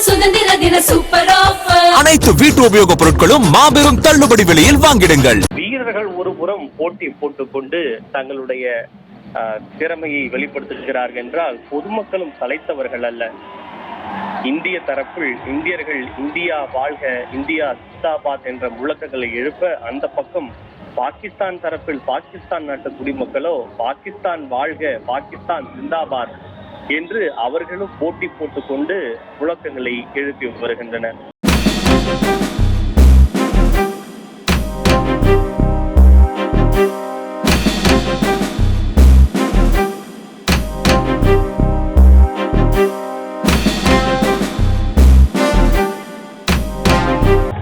சுதந்திர தின super offer. அனைத்து வீட்டு உபயோகப் பொருட்களும் மாபெரும் தள்ளுபடி விலையில் வாங்கிடுங்கள். வீரர்கள் ஒரு புறம் போட்டி போட்டுக்கொண்டு தங்களுடைய திறமையை வெளிப்படுத்துகிறார்கள் என்றால் பொதுமக்களும் சளைத்தவர்கள் அல்ல. இந்திய தரப்பில் இந்தியர்கள் இந்தியா வாழ்க, இந்தியா ஜிந்தாபாத் என்ற முழக்கங்களை எழுப்ப, அந்த பக்கம் பாகிஸ்தான் தரப்பில் பாகிஸ்தான் நாட்டு குடிமக்களோ பாகிஸ்தான் வாழ்க, பாகிஸ்தான் ஜிந்தாபாத் என்று அவர்களும் போட்டி போட்டுக்கொண்டு முழக்கங்களை எழுப்பி வருகின்றனர்.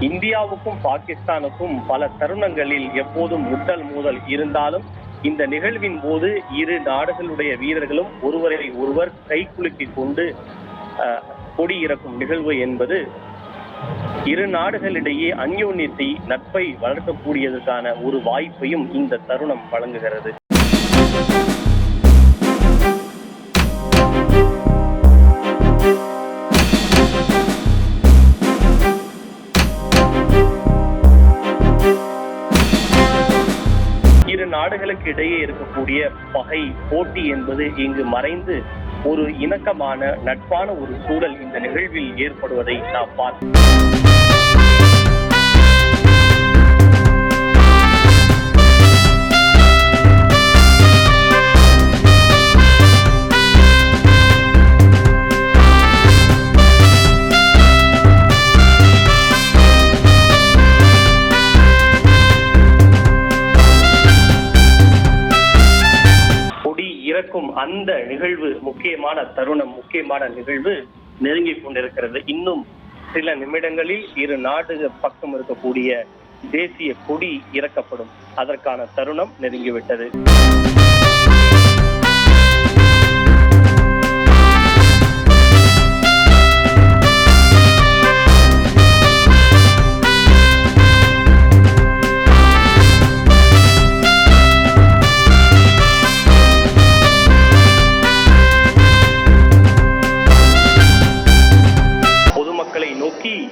இந்தியாவுக்கும் பாகிஸ்தானுக்கும் பல தருணங்களில் எப்போதும் மோதல் இருந்தாலும் இந்த நிகழ்வின் போது இரு நாடுகளுடைய வீரர்களும் ஒருவரை ஒருவர் கைக்குலுக்கிக் கொண்டு கொடி இறக்கும் நிகழ்வு என்பது இரு நாடுகளிடையே அந்யோன்யத்தை, நட்பை வளர்க்கக்கூடியதற்கான ஒரு வாய்ப்பையும் இந்த தருணம் வழங்குகிறது. நாடுகளுக்கு இடையே இருக்கக்கூடிய பகை, போட்டி என்பது இங்கு மறைந்து ஒரு இணக்கமான, நட்பான ஒரு சூழல் இந்த நிகழ்வில் ஏற்படுவதை நாம் பார்க்கிறோம். அந்த நிகழ்வு, முக்கியமான தருணம், முக்கியமான நிகழ்வு நெருங்கிக் கொண்டிருக்கிறது. இன்னும் சில நிமிடங்களில் இரு நாடு பக்கம் இருக்கக்கூடிய தேசிய கொடி இறக்கப்படும். அதற்கான தருணம் நெருங்கிவிட்டது.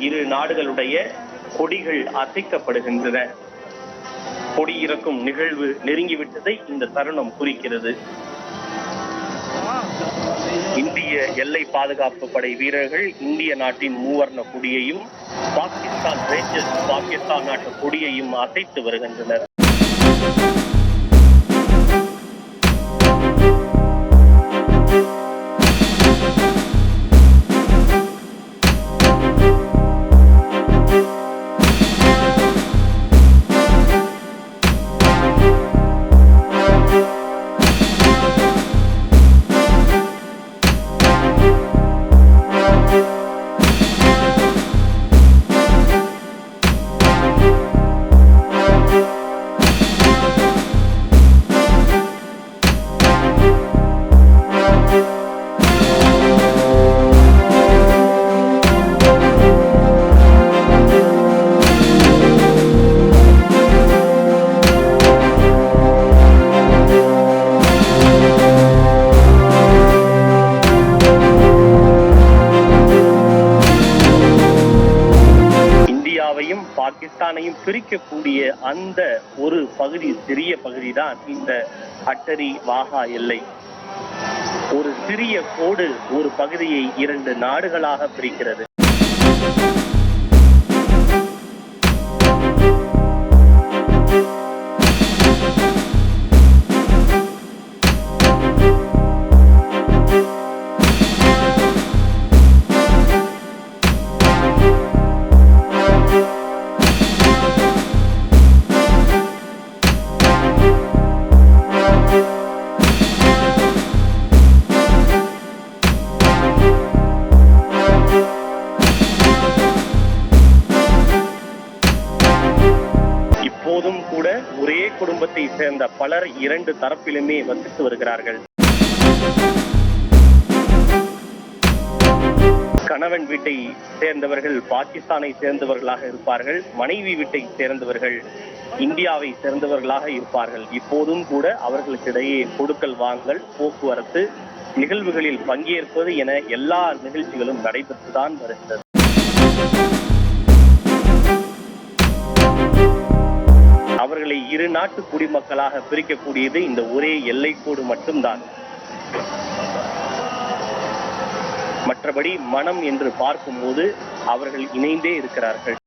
இரு நாடுகளுடைய கொடிகள் அசைக்கப்படுகின்றன. கொடி இறக்கும் நிகழ்வு நெருங்கிவிட்டதை இந்த தருணம் குறிக்கிறது. இந்திய எல்லை பாதுகாப்பு படை வீரர்கள் இந்திய நாட்டின் மூவர்ண கொடியையும் பாகிஸ்தான் ரேஞ்சர்ஸ் பாகிஸ்தான் நாட்டு கொடியையும் அசைத்து வருகின்றனர். பாகிஸ்தானையும் பிரிக்கக்கூடிய அந்த ஒரு பகுதி, சிறிய பகுதி தான் இந்த அட்டரி வாகா எல்லை. ஒரு சிறிய கோடு ஒரு பகுதியை இரண்டு நாடுகளாக பிரிக்கிறது. ஒரே குடும்பத்தை சேர்ந்த பலர் இரண்டு தரப்பிலுமே வசித்து வருகிறார்கள். கணவன் வீட்டை சேர்ந்தவர்கள் பாகிஸ்தானை சேர்ந்தவர்களாக இருப்பார்கள், மனைவி வீட்டை சேர்ந்தவர்கள் இந்தியாவை சேர்ந்தவர்களாக இருப்பார்கள். இப்போதும் கூட அவர்களுக்கிடையே கொடுக்கல் வாங்கல், போக்குவரத்து நிகழ்வுகளில் பங்கேற்பது என எல்லா நிகழ்ச்சிகளும் நடைபெற்றுதான் வருகிறது. அவர்களை இரு நாட்டு குடிமக்களாக பிரிக்கக்கூடியது இந்த ஒரே எல்லைக்கோடு மட்டும்தான். மற்றபடி மனம் என்று பார்க்கும்போது அவர்கள் இணைந்தே இருக்கிறார்கள்.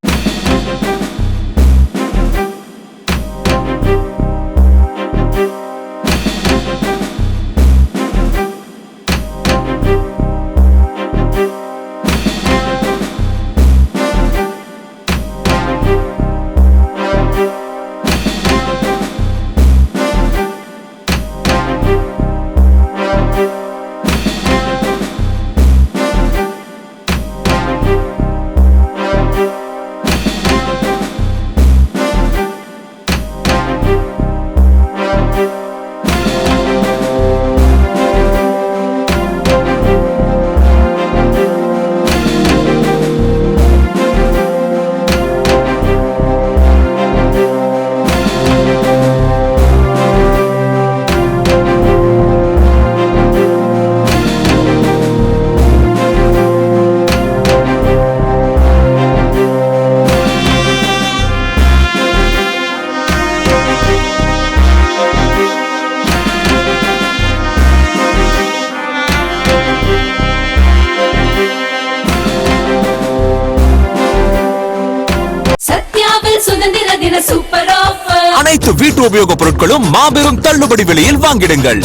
சுதந்திர தின சூப்பர் ஆஃபர். அனைத்து வீட்டு உபயோகப் பொருட்களும் மாபெரும் தள்ளுபடி விலையில் வாங்கிடுங்கள்.